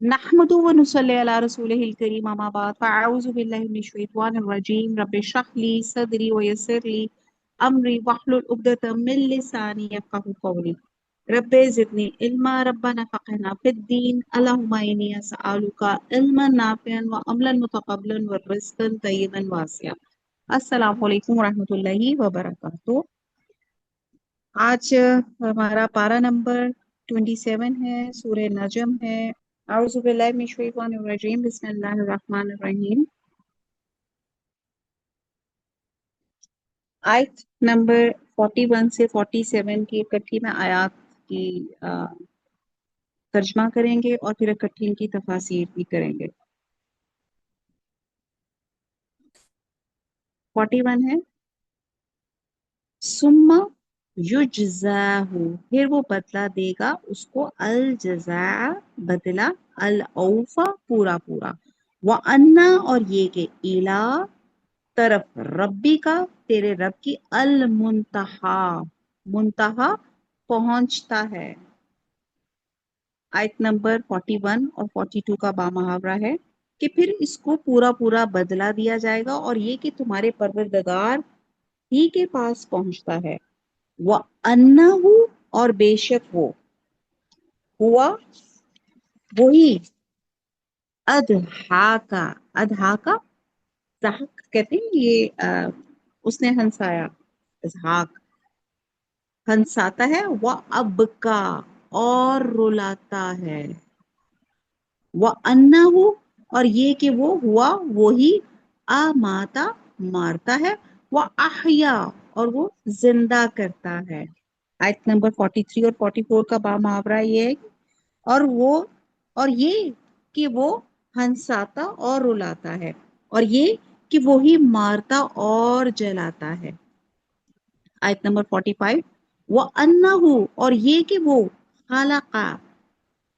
नहमदु व नुसल्ली अला रसूलिहिल करीम अम्मा बाद फ़अऊज़ु बिल्लाहि मिनश शैतानिर रजीम रब्बिश्रह ली सदरी व यस्सिर ली अमरी वहलुल उक़दतम मिन लिसानी यफ़क़हू क़ौली रब्बि ज़िदनी इल्मा रब्बना फ़क़िहना फ़िद्दीन अल्लाहुम्मा इन्नी असअलुका इल्मन नाफ़िअन व अमलन मुतक़ब्बलन व रिज़्क़न तय्यिबन वासिआ। अस्सलामु अलैकुम व रहमतुल्लाहि व बरकातुहू। आज हमारा पारा नंबर 27 है, सूरह नजम है। औज़ु बिल्लाहि मिनश शैतानिर रजीम, बिस्मिल्लाहिर रहमानिर रहीम। आयत नंबर 41 से 47 की इकट्ठी में आयात की तर्जमा करेंगे और फिर इकट्ठी इनकी तफासीर भी करेंगे। 41 है, सुम्मा युजज़ाहु, फिर वो बदला देगा उसको, अल जज़ा बदला, अल औफा पूरा पूरा, व अन्ना और ये के, इला तरफ, रब्बी का तेरे रब की, अल मुंतहा मुंतहा पहुंचता है। आयत नंबर 41 और 42 का बामुहावरा है कि फिर इसको पूरा पूरा बदला दिया जाएगा और ये कि तुम्हारे परवरदिगार ही के पास पहुंचता है। व अन्नहु, और बेशक वो, हुआ वही, अदहाका, अदहाका ज़हक कहते हैं ये उसने हंसाया, इज़हाक हंसाता है, व अबका और रुलाता है, व अन्नहु और ये कि वो हुआ वही, अमाता मारता है, व अहया और वो जिंदा करता है। आयत नंबर 43 और 44 का बा मुहावरा ये है, और वो और ये कि वो हंसाता और रुलाता है, और ये कि वो ही मारता और जलाता है। आयत नंबर 45, वो अन्नहु और ये कि वो, खलका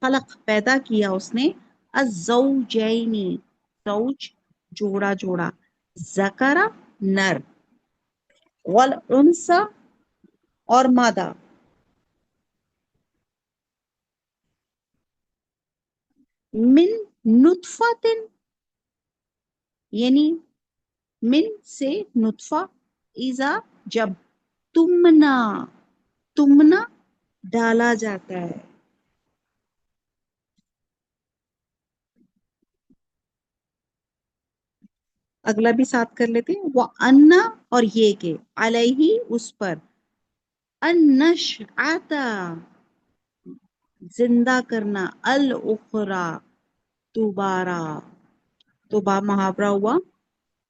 खलक पैदा किया उसने, अज़्ज़ौजैनी ज़ौज जोड़ा जोड़ा, ज़करा नर, वल उन्सा और मादा, मिन नुतफतिन यानी मिन से नुतफा, इज़ा जब, तुमना तुमना डाला जाता है। अगला भी साथ कर लेते हैं, वो अन्ना और ये के, अलैहि उस पर, अन्नशअता जिंदा करना, अल उखरा दोबारा, तो बा मुहावरा हुआ,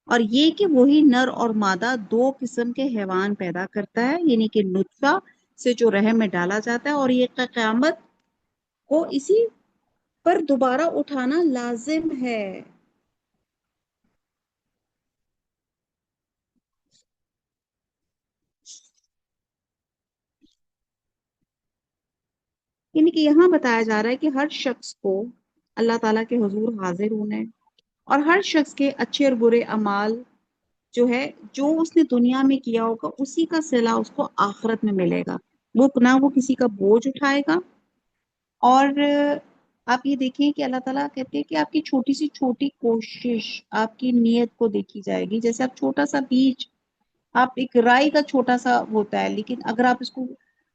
और ये कि वही नर और मादा दो किस्म के हैवान पैदा करता है, यानी कि नुत्फा से जो रहम में डाला जाता है, और ये क़यामत को इसी पर दोबारा उठाना लाजिम है। यानी कि यहाँ बताया जा रहा है कि हर शख्स को अल्लाह ताला के हुजूर हाजिर होना है, और हर शख्स के अच्छे और बुरे अमाल जो है, जो उसने दुनिया में किया होगा उसी का सिला उसको आखिरत में मिलेगा। वो ना वो किसी का बोझ उठाएगा, और आप ये देखें कि अल्लाह ताला कहते हैं कि आपकी छोटी सी छोटी कोशिश आपकी नीयत को देखी जाएगी। जैसे आप छोटा सा बीज, आप एक राई का छोटा सा होता है, लेकिन अगर आप इसको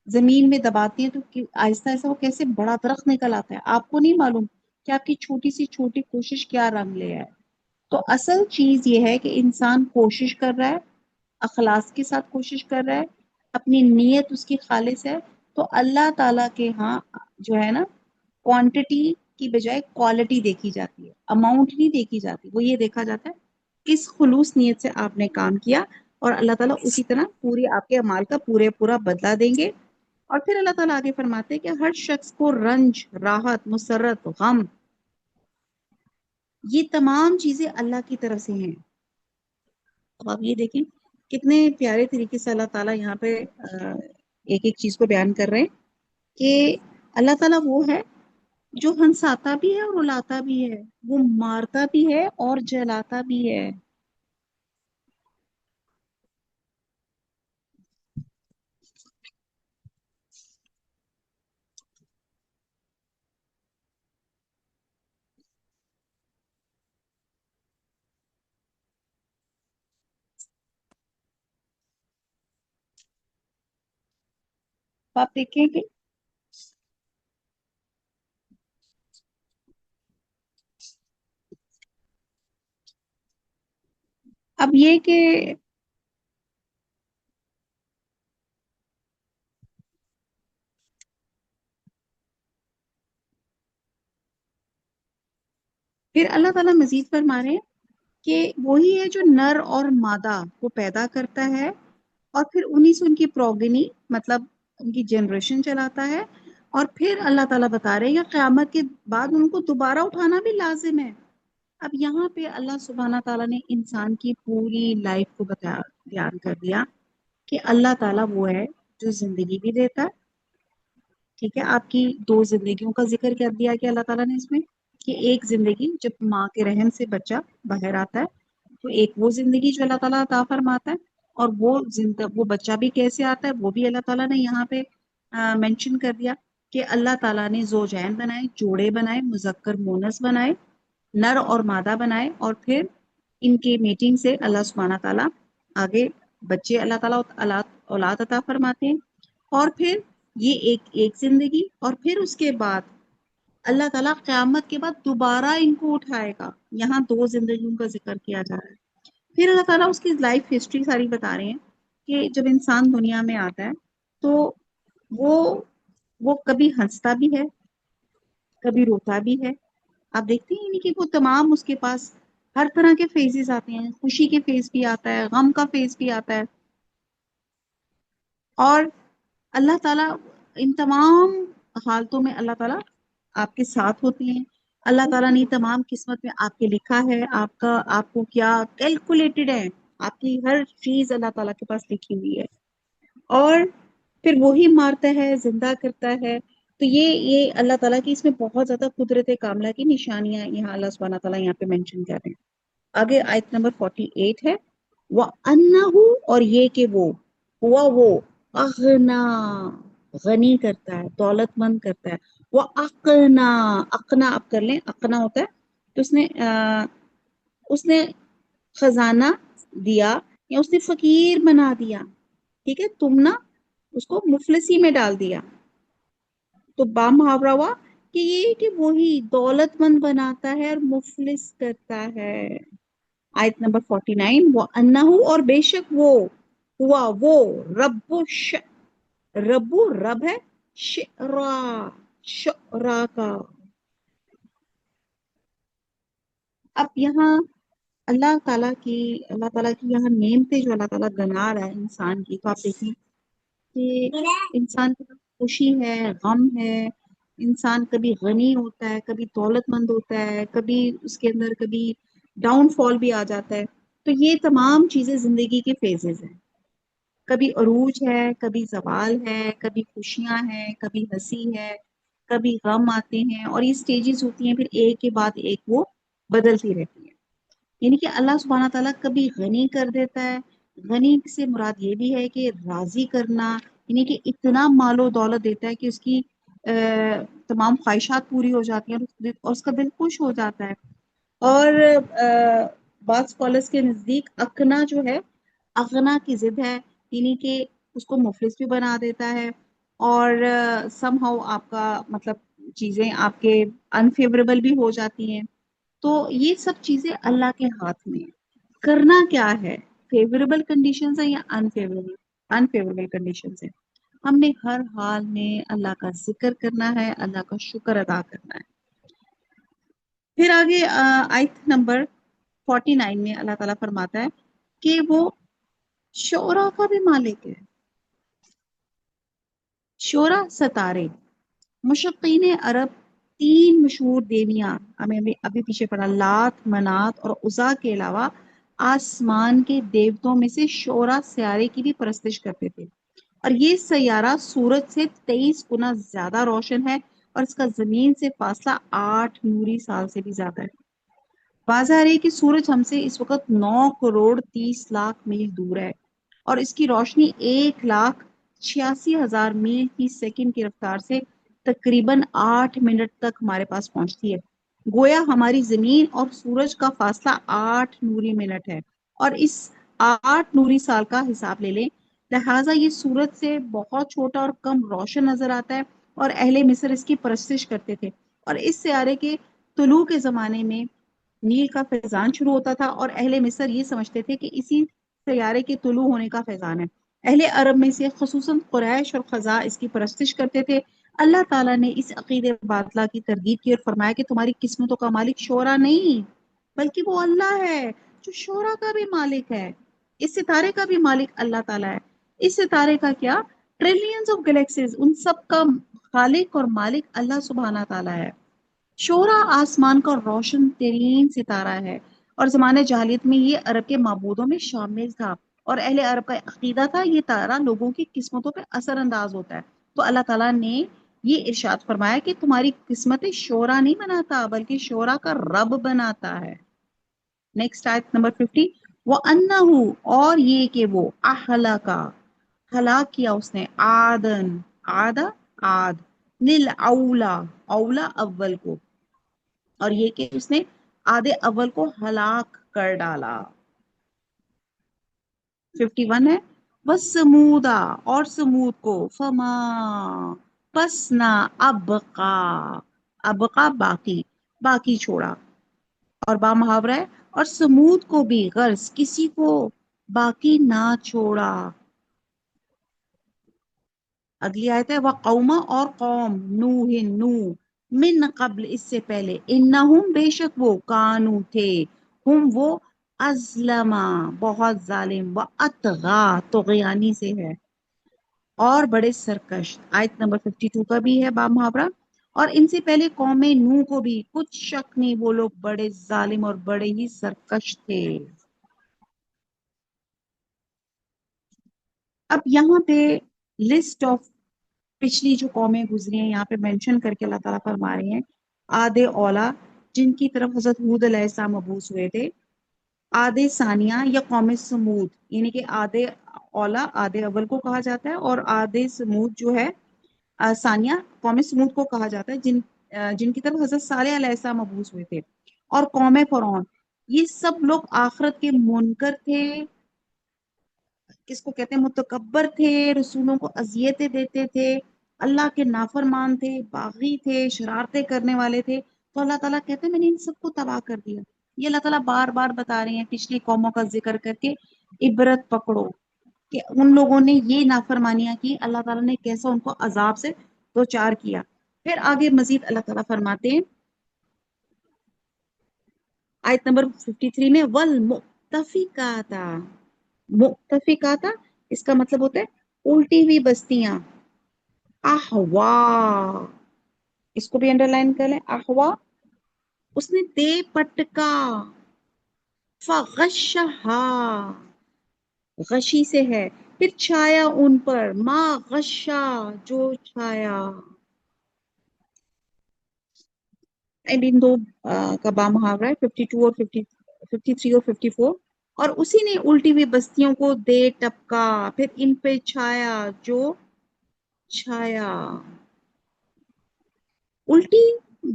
जमीन में दबाती हैं तो आहिस्ता आहिस्ता वो कैसे बड़ा दरख्त निकल आता है, आपको नहीं मालूम कि आपकी छोटी सी छोटी कोशिश क्या रंग ले आए। तो असल चीज ये है कि इंसान कोशिश कर रहा है, अखलास के साथ कोशिश कर रहा है, अपनी नीयत उसकी खालिस है, तो अल्लाह ताला के यहाँ जो है ना, क्वांटिटी की बजाय क्वालिटी देखी जाती है, अमाउंट नहीं देखी जाती। वो ये देखा जाता है किस खुलूस नीयत से आपने काम किया, और अल्लाह ताला उसी तरह पूरी आपके अमाल का पूरे पूरा बदला देंगे। और फिर अल्लाह ताला आगे फरमाते हैं कि हर शख्स को रंज, राहत, मुसर्रत, गम, ये तमाम चीजें अल्लाह की तरफ से हैं। अब आप ये देखें कितने प्यारे तरीके से अल्लाह ताला यहाँ पे एक एक चीज को बयान कर रहे हैं कि अल्लाह ताला वो है जो हंसाता भी है और रुलाता भी है, वो मारता भी है और जलाता भी है। आप देखें कि अब ये कि फिर अल्लाह ताला मजीद फरमा रहे हैं कि वही है जो नर और मादा को पैदा करता है और फिर उन्हीं से उनकी प्रोगनी मतलब उनकी जनरेशन चलाता है। और फिर अल्लाह ताला बता रहे हैं कि क़यामत के बाद उनको दोबारा उठाना भी लाजिम है। अब यहाँ पे अल्लाह सुब्हाना ताला ने इंसान की पूरी लाइफ को बताया, बयान कर दिया कि अल्लाह ताला वो है जो जिंदगी भी देता है। ठीक है, आपकी दो जिंदगियों का जिक्र कर दिया कि अल्लाह ताला ने इसमें कि एक जिंदगी जब माँ के रहम से बच्चा बाहर आता है तो एक वो जिंदगी जो अल्लाह ताला अता फरमाता है। और वो बच्चा भी कैसे आता है वो भी अल्लाह ताला ने यहाँ पे मेंशन कर दिया कि अल्लाह ताला ने जोजैन बनाए, जोड़े बनाए, मुजक्कर मोनस बनाए, नर और मादा बनाए और फिर इनके मीटिंग से अल्लाह सुब्हाना ताला आगे बच्चे अल्लाह ताला औलाद अता फरमाते हैं। और फिर ये एक एक जिंदगी और फिर उसके बाद अल्लाह ताला क़यामत के बाद दोबारा इनको उठाएगा। यहाँ दो जिंदगियों का जिक्र किया जा रहा है। फिर अल्लाह ताला उसकी लाइफ हिस्ट्री सारी बता रहे हैं कि जब इंसान दुनिया में आता है तो वो वो कभी हंसता भी है, कभी रोता भी है। आप देखते हैं यानी कि वो तमाम उसके पास हर तरह के फेजेस आते हैं, खुशी के फेज भी आता है, गम का फेज भी आता है। और अल्लाह ताला इन तमाम हालतों में अल्लाह ताला आपके साथ होते हैं। अल्लाह ताला ने तमाम किस्मत में आपके लिखा है, आपका आपको क्या कैलकुलेटेड है, आपकी हर चीज अल्लाह ताला के पास लिखी हुई है। और फिर वही मारता है, जिंदा करता है। तो ये अल्लाह ताला की इसमें बहुत ज्यादा कुदरत कामला की निशानियां यहाँ अल्लाह सुब्हाना ताला यहाँ पे मेंशन कर रहे हैं। आगे आयत नंबर 48 है, व अन्नहु, और ये कि वो अगना, गनी करता है, दौलतमंद करता है। वो अकना, अकना आप कर लें, अकना होता है तो उसने खजाना दिया या उसने फकीर बना दिया। ठीक है, तुम ना उसको मुफलिसी में डाल दिया। तो बा मुहावरा हुआ कि ये कि वही दौलतमंद बनाता है और मुफलिस करता है। आयत नंबर 49, वो अन्नहु, और बेशक वो हुआ वो रब्बु रब है, शिरा शुरा का। अब यहाँ अल्लाह ताला की यहाँ नेम पे जो अल्लाह ताला गना रहा है इंसान की, तो आप देखें कि इंसान के पास खुशी है, गम है, इंसान कभी गनी होता है, कभी दौलतमंद होता है, कभी उसके अंदर कभी डाउनफॉल भी आ जाता है। तो ये तमाम चीजें जिंदगी के फेजेस हैं। कभी अरूज है, कभी जवाल है, कभी खुशियां हैं, कभी हंसी है, कभी गम आते हैं, और ये स्टेजेस होती हैं, फिर एक के बाद एक वो बदलती रहती है। यानी कि अल्लाह सुब्हाना ताला कभी गनी कर देता है। गनी से मुराद ये भी है कि राजी करना, यानी कि इतना मालो दौलत देता है कि उसकी तमाम ख्वाहिशात पूरी हो जाती हैं और उसका दिल खुश हो जाता है। और बाद स्कॉलर्स के नजदीक अकना जो है, अगना की जिद है, यानी कि उसको मुफलिस भी बना देता है। और समहाउ आपका मतलब चीजें आपके अनफेवरेबल भी हो जाती हैं। तो ये सब चीजें अल्लाह के हाथ में है। करना क्या है, फेवरेबल कंडीशन है या अनफेवरेबल अनफेवरेबल कंडीशन है। हमने हर हाल में अल्लाह का जिक्र करना है, अल्लाह का शुक्र अदा करना है। फिर आगे आयत नंबर 49 में अल्लाह ताला फरमाता है कि वो शोरा का भी मालिक है। शोरा सतारे, मुशक्कीन अरब तीन मशहूर देवियां, हमें अभी पीछे पढ़ा, लात, मनात और उज़ा के अलावा आसमान के देवताओं में से शोरा सयारे की भी परस्तिश करते थे। और ये सैयारा सूरज से 23 गुना ज्यादा रोशन है और इसका जमीन से फासला 8 नूरी साल से भी ज्यादा है। बात आ रही है कि सूरज हमसे इस वक्त 9 करोड़ 30 लाख मील दूर है और इसकी रोशनी 1,86,000 मील की सेकंड की रफ्तार से तकरीबन 8 मिनट तक हमारे पास पहुंचती है। गोया हमारी जमीन और सूरज का फासला 8 नूरी मिनट है। और इस 8 नूरी साल का हिसाब ले लें لہٰذا یہ سورج سے بہت چھوٹا اور کم روشن نظر آتا ہے، اور اہل مصر اس کی پرستش کرتے تھے، اور اس سیارے کے طلوع کے زمانے میں نیل کا فیضان شروع ہوتا تھا، اور اہل مصر یہ سمجھتے تھے کہ اسی سیارے کے طلوع ہونے کا فیضان ہے۔ اہل عرب میں سے خصوصاً قریش اور خزاع اس کی پرستش کرتے تھے۔ اللہ تعالیٰ نے اس عقیدے باطلہ کی تردید کی اور فرمایا کہ تمہاری قسمتوں کا مالک شعرا نہیں، بلکہ وہ اللہ ہے جو شعرا کا بھی مالک ہے۔ اس ستارے کا بھی مالک اللہ تعالیٰ ہے۔ اس ستارے کا کیا؟ ٹریلینز آف گلیکسیز، ان سب کا خالق اور مالک اللہ سبحانہ تعالیٰ ہے۔ شعرا آسمان کا روشن ترین ستارہ ہے، اور زمانے جاہلیت میں یہ عرب کے معبودوں میں شامل تھا، اور اہل عرب کا عقیدہ تھا یہ تارہ لوگوں کی قسمتوں پہ اثر انداز ہوتا ہے۔ تو اللہ تعالیٰ نے یہ ارشاد فرمایا کہ تمہاری قسمتیں شعرا نہیں بناتا، بلکہ شعرا کا رب بناتا ہے۔ نیکسٹ آیت نمبر 50، وَأَنَّهُ، اور یہ کہ وہ اہلکا، ہلاک کیا اس نے، آدن، آدھا، آد، نل اولا، اولا اول کو، اور یہ کہ اس نے آدھے اول کو ہلاک کر ڈالا۔ 51 ہے، بس سمودا، اور سمود کو، فما، پس نہ، ابقا، ابقا باقی، باقی چھوڑا، اور با محاورہ ہے، اور سمود کو بھی غرض کسی کو باقی نہ چھوڑا۔ اگلی آیت ہے، وقوما، اور قوم، نوح، نوح، من قبل، اس سے پہلے، انہم، بے شک وہ، کانو تھے، ہم وہ، ازلما، بہت ظالم، و اتغا، طغیانی سے ہے، اور بڑے سرکش۔ آیت نمبر 52 کا بھی ہے با محاورہ، اور ان سے پہلے قوم نوح کو بھی کچھ شک نہیں وہ لوگ بڑے ظالم اور بڑے ہی سرکش تھے۔ اب یہاں پہ لسٹ آف پچھلی جو قومیں گزری ہیں یہاں پہ مینشن کر کے اللہ تعالیٰ فرما رہے ہیں، آدھے اولا جن کی طرف حضرت ہود علیہ السلام مبعوث ہوئے تھے، آدھے ثانیہ یا قوم سمود، یعنی کہ آدھے اولا آدھے اول کو کہا جاتا ہے، اور آدھے سمود جو ہے ثانیہ قوم سمود کو کہا جاتا ہے، جن کی طرف حضرت صالح علیہ السلام مبعوث ہوئے تھے، اور قوم فرعون، یہ سب لوگ آخرت کے منکر تھے، کس کو کہتے ہیں، متکبر تھے، رسولوں کو اذیتیں دیتے تھے، اللہ کے نافرمان تھے، باغی تھے، شرارتیں کرنے والے تھے۔ تو اللہ تعالیٰ کہتے ہیں میں نے ان سب کو تباہ کر دیا۔ یہ اللہ تعالیٰ بار بار بتا رہے ہیں پچھلی قوموں کا ذکر کر کے، عبرت پکڑو کہ ان لوگوں نے یہ نافرمانیاں کی، اللہ تعالیٰ نے کیسا ان کو عذاب سے دوچار کیا۔ پھر آگے مزید اللہ تعالیٰ فرماتے ہیں آیت نمبر 53 میں، والمؤتفقات، مؤتفقات، اس کا مطلب ہوتا ہے الٹی ہوئی بستیاں، احوا، اس کو بھی انڈر لائن کر لیں، احوا، اس نے دے پٹکا، فغشہا، غشی سے ہے، پھر چھایا ان پر، ما غشا، جو چھایا، ان دو کا با محاورہ ہے 52 اور 50 53 اور 54، اور اسی نے الٹی ہوئی بستیوں کو دے ٹپکا، پھر ان پہ چھایا جو چھایا۔ الٹی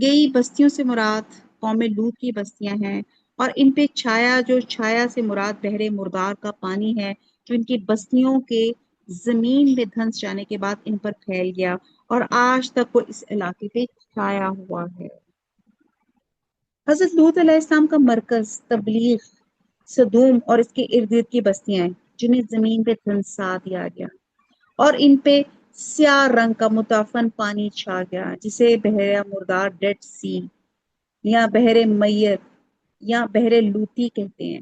گئی بستیوں سے مراد قوم لوط کی بستیاں ہیں، اور ان پہ چھایا جو چھایا سے مراد بحر مردار کا پانی ہے جو ان کی بستیوں کے زمین میں دھنس جانے کے بعد ان پر پھیل گیا، اور آج تک وہ اس علاقے پہ چھایا ہوا ہے۔ حضرت لوط علیہ السلام کا مرکز تبلیغ سدوم اور اس کے ارد گرد کی بستیاں ہیں جنہیں زمین پہ دھنسا دیا گیا، اور ان پہ سیاہ رنگ کا متعفن پانی چھا گیا جسے بحیرہ مردار، ڈیڈ سی، یا بحر میت، یا بحر لوتی کہتے ہیں۔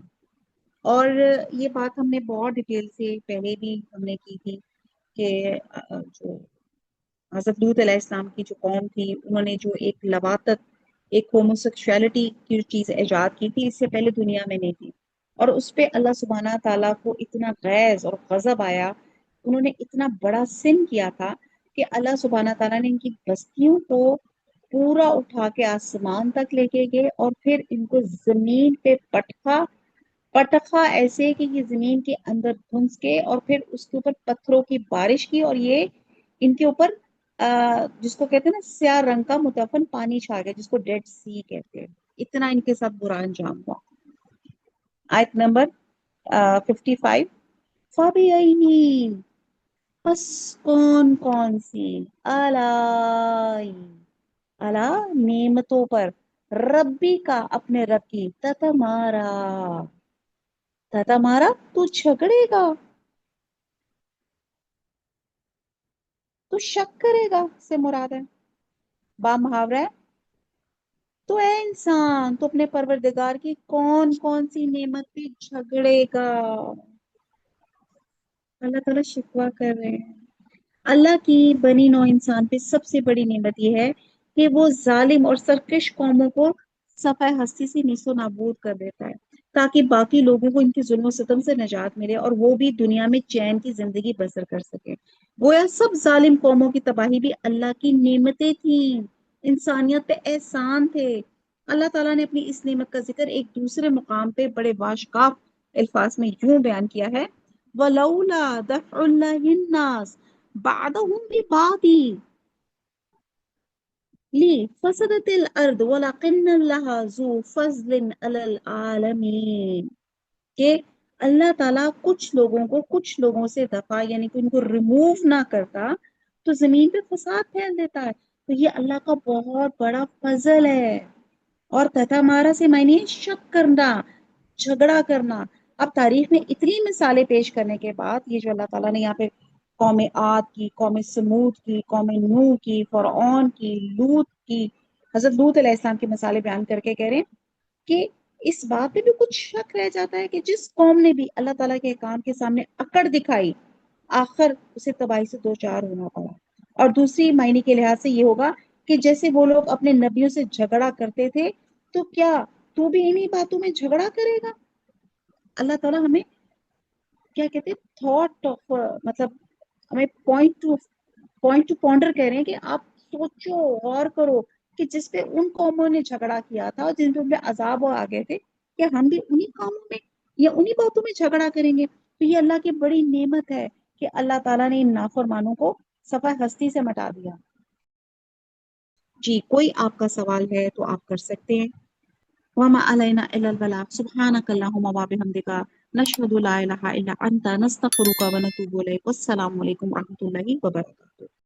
اور یہ بات ہم نے بہت ڈیٹیل سے پہلے بھی ہم نے کی تھی کہ جو حضرت لوط علیہ السلام کی جو قوم تھی انہوں نے جو ایک لواطت، ایک ہوموسیکشوالٹی کی جو چیز ایجاد کی تھی، اس سے پہلے دنیا میں نہیں تھی، اور اس پہ اللہ سبحانہ تعالیٰ کو اتنا غیظ اور غضب آیا، انہوں نے اتنا بڑا سن کیا تھا کہ اللہ سبحانہ تعالیٰ نے ان کی بستیوں کو پورا اٹھا کے آسمان تک لے کے گئے، اور پھر ان کو زمین پہ پٹخا، پٹخا ایسے کہ یہ زمین کے اندر گھس کے، اور پھر اس کے اوپر پتھروں کی بارش کی، اور یہ ان کے اوپر جس کو کہتے ہیں نا سیاہ رنگ کا متعفن پانی چھا گیا جس کو ڈیڈ سی کہتے ہیں۔ اتنا ان کے ساتھ برا انجام ہوا۔ آیت نمبر 55، फबिअय्यी, बस कौन कौन सी, अलाई, अला नेमतों पर, रब्बी का अपने रब की, ततमारा, ततमारा तू झगड़ेगा, तू शक करेगा से मुराद है। बा मुहावरा है, तो ए इंसान तो अपने परवरदिगार की कौन कौन सी नेमत पे झगड़ेगा। अल्लाह ताला शिकवा कर रहे हैं। अल्लाह की बनी नौ इंसान पे सबसे बड़ी नेमत यह है कि वो जालिम और सरकश कौमों को सफाए हस्ती से नीसो नाबूद कर देता है, ताकि बाकी लोगों को इनके जुल्म सितम से निजात मिले और वो भी दुनिया में चैन की जिंदगी बसर कर सके। गोया सब जालिम कौमों की तबाही भी अल्लाह की नेमतें थी, इंसानियत पे एहसान थे। अल्लाह ताला ने अपनी इस नेमत का जिक्र एक दूसरे मुकाम पे बड़े वाशकाफ अल्फाज में यूं बयान किया है, वलौला दफ़उल्लाहिन्नास बादहुम बिबादी ली फसदतिल अर्द वलकिन्नल्लाह ज़ू फज़लिन अलल आलमीन, कि अल्लाह ताला कुछ लोगों को कुछ लोगों से दफा यानी कि उनको रिमूव ना करता तो जमीन पे फसाद फैल देता है। तो ये अल्लाह का बहुत बड़ा फजल है। और तथा मारा से मायने है शक करना, झगड़ा करना। अब तारीख में इतनी मिसालें पेश करने के बाद ये जो अल्लाह ताला ने यहाँ पे कौम आद की, कौम समूद की, कौम नूह की, फरऔन की, लूत की, हजरत लूत अलैहिस्सलाम की मिसालें बयान करके कह रहे हैं कि इस बात पे भी कुछ शक रह जाता है कि जिस कौम ने भी अल्लाह ताला के काम के सामने अकड़ दिखाई, आखिर उसे तबाही से दो चार होना पड़ा। और दूसरी मायने के लिहाज से ये होगा कि जैसे वो लोग अपने नबियों से झगड़ा करते थे, तो क्या तू भी इन्हीं बातों में झगड़ा करेगा। अल्लाह ताला हमें क्या कहते हैं, थॉट ऑफ, मतलब हमें पॉइंट टू पॉन्डर कह रहे हैं कि आप सोचो, गौर करो कि जिस पे उन कौमों ने झगड़ा किया था और जिन पे उनपे अजाब आ गए थे, क्या हम भी उन्हीं कामों में या उन्हीं बातों में झगड़ा करेंगे। तो ये अल्लाह की बड़ी नेमत है कि अल्लाह ताला ने इन नाफरमानों को सफा हस्ती से मिटा दिया। जी, कोई आपका सवाल है तो आप कर सकते हैं। वमा अलैना इल्लल बलाग, सुब्हानक अल्लाहुम्मा व बिहम्दिका, नशहदु ला इलाहा इल्ला अंता, नस्तगफिरुका व नतूबु इलैक। वस्सलामु अलैकुम व रहमतुल्लाहि व बरकातुहू।